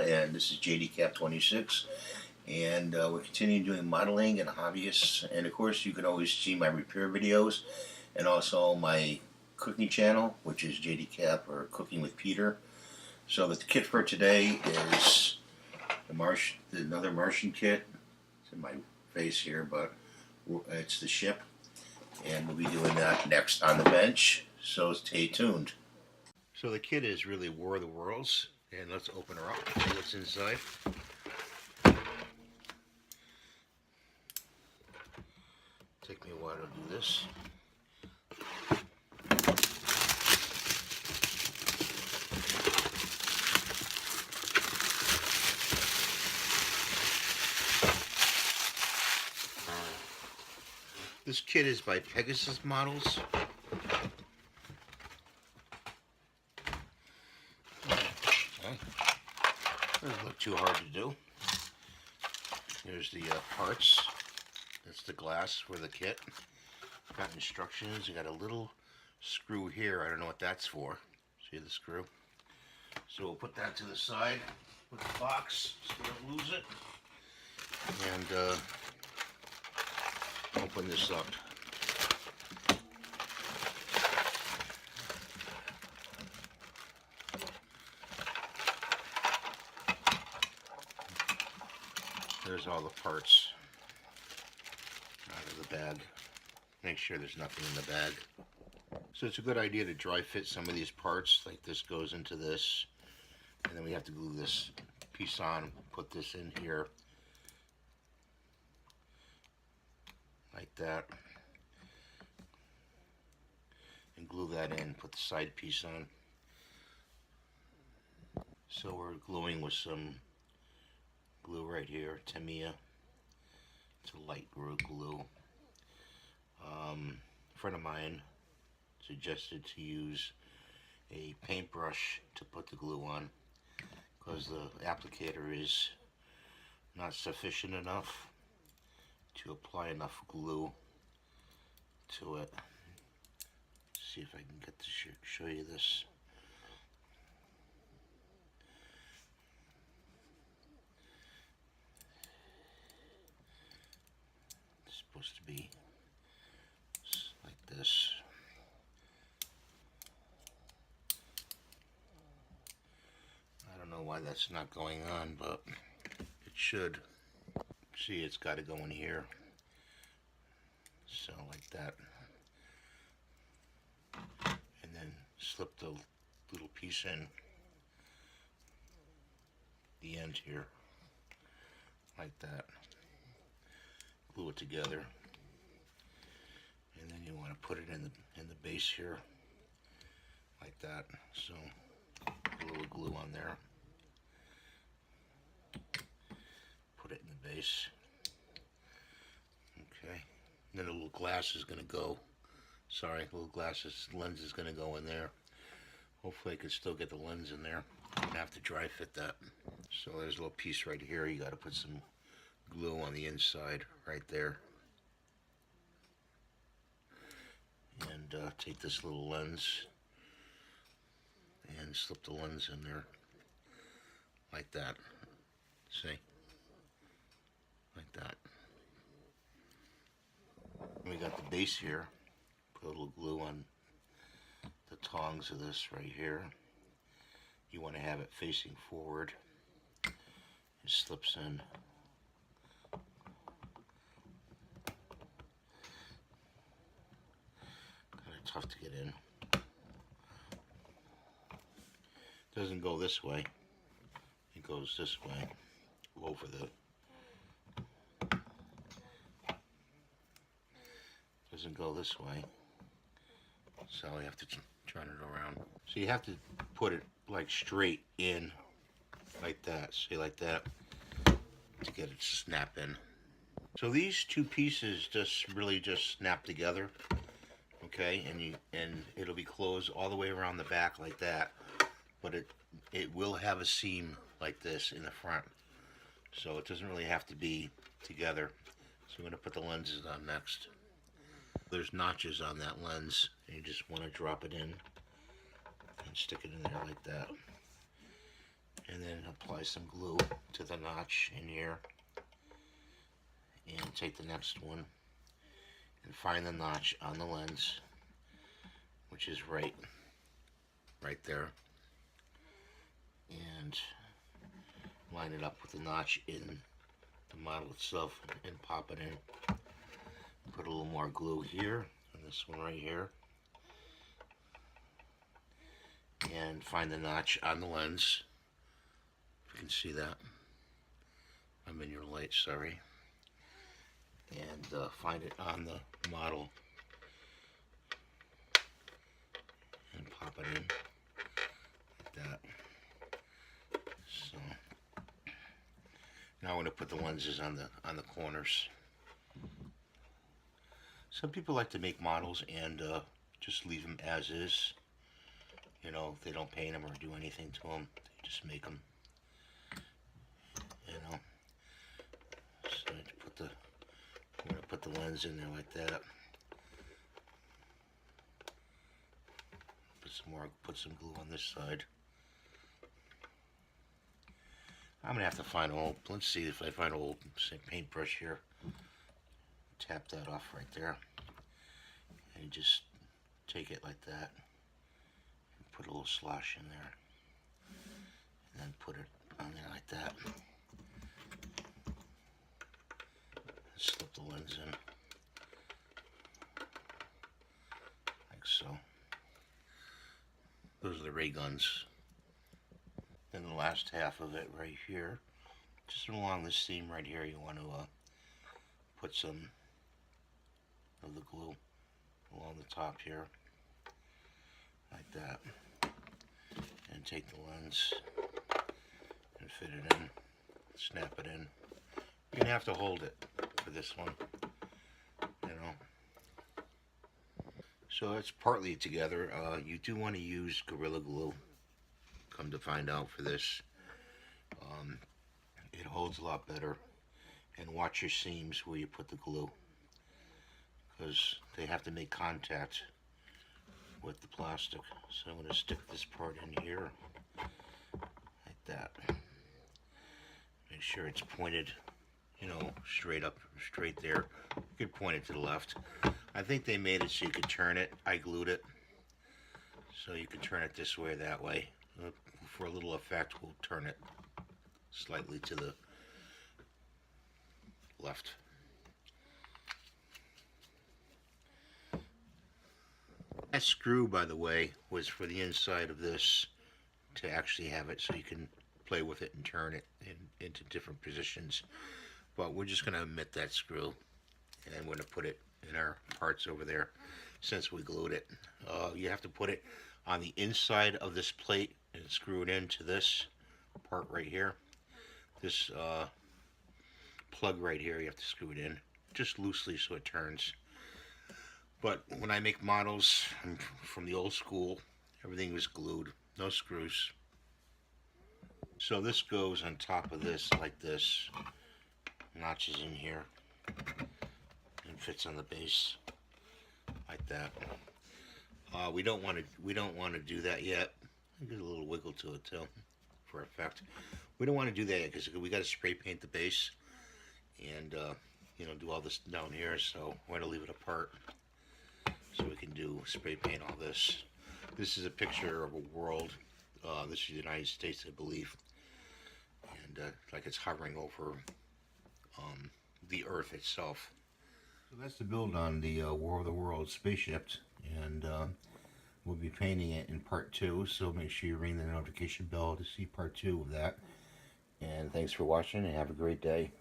and this is JDCap26, and we're continuing doing modeling and hobbyists, and of course you can always see my repair videos and also my cooking channel, which is JDCap or Cooking with Peter. So the kit for today is another Martian kit. It's in my face here, but it's the ship, and we'll be doing that next on the bench, so stay tuned. So the kit is really War of the Worlds, and let's open her up and see what's inside. Take me a while to do this. This kit is by Pegasus Models. Okay. Doesn't look too hard to do. Here's the parts. That's the glass for the kit. Got instructions. You got a little screw here. I don't know what that's for. See the screw? So we'll put that to the side. Put the box so we don't lose it. And open this up. There's all the parts out of the bag. Make sure there's nothing in the bag. So it's a good idea to dry fit some of these parts. Like this goes into this, and then we have to glue this piece on, put this in here like that, and glue that in, put the side piece on. So we're gluing with some glue right here, Tamiya. It's a light glue. A friend of mine suggested to use a paintbrush to put the glue on because the applicator is not sufficient enough to apply enough glue to it. Let's see if I can get to show you this. It's supposed to be like this. I don't know why that's not going on, but it should. See, it's got to go in here. So like that. And then slip the little piece in the end here. Like that. Glue it together. And then you want to put it in the base here. Like that. So a little glue on there. Put it in the base. Okay. And then a little glass is going to go. Sorry, a little lens is going to go in there. Hopefully I can still get the lens in there. I'm going to have to dry fit that. So there's a little piece right here. You got to put some glue on the inside right there. And take this little lens and slip the lens in there. Like that. See? Like that. We got the base here. Put a little glue on the tongs of this right here. You want to have it facing forward. It slips in. Kind of tough to get in. Doesn't go this way. It goes this way. Over the. Doesn't go this way. So you have to turn it around. So you have to put it like straight in, like that. See, like that, to get it to snap in. So these two pieces really just snap together, okay? And it'll be closed all the way around the back like that. But it will have a seam like this in the front. So it doesn't really have to be together. So I'm going to put the lenses on next. There's notches on that lens, and you just want to drop it in and stick it in there like that. and then apply some glue to the notch in here, and take the next one and find the notch on the lens, which is right there, and line it up with the notch in the model itself and pop it in. Put a little more glue here on this one right here, and find the notch on the lens. If you can see that, I'm in your light, sorry. And find it on the model and pop it in like that. So now I'm going to put the lenses on the corners. Some people like to make models and just leave them as is. You know, they don't paint them or do anything to them. They just make them. You know. So I'm going to put the lens in there like that. Put some glue on this side. I'm going to have to find an old, let's see if I find an old paintbrush here. Tap that off right there. And just take it like that. And put a little slosh in there. And then put it on there like that. Slip the lens in. Like so. Those are the ray guns. Then the last half of it right here, just along this seam right here, you want to put some of the glue along the top here, like that, and take the lens and fit it in, snap it in. You're going to have to hold it for this one, you know. So it's partly together. You do want to use Gorilla Glue, come to find out for this. It holds a lot better. And watch your seams where you put the glue, because they have to make contact with the plastic. So I'm going to stick this part in here like that. Make sure it's pointed, you know, straight up, straight there. You could point it to the left. I think they made it so you could turn it. I glued it so you can turn it this way or that way. For a little effect, we'll turn it slightly to the left. That screw, by the way, was for the inside of this, to actually have it so you can play with it and turn it into different positions. But we're just going to omit that screw, and we're going to put it in our parts over there since we glued it. You have to put it on the inside of this plate and screw it into this part right here. This plug right here, you have to screw it in just loosely so it turns. But when I make models from the old school, everything was glued, no screws. So this goes on top of this like this, notches in here, and fits on the base like that. We don't want to do that yet. Give a little wiggle to it too, for effect. We don't want to do that yet because we got to spray paint the base and you know, do all this down here. So we're going to leave it apart so we can do spray paint all this. This is a picture of a world. This is the United States, I believe, and like it's hovering over the Earth itself. So that's the build on the War of the Worlds spaceship, and we'll be painting it in part 2, so make sure you ring the notification bell to see part 2 of that. And thanks for watching, and have a great day.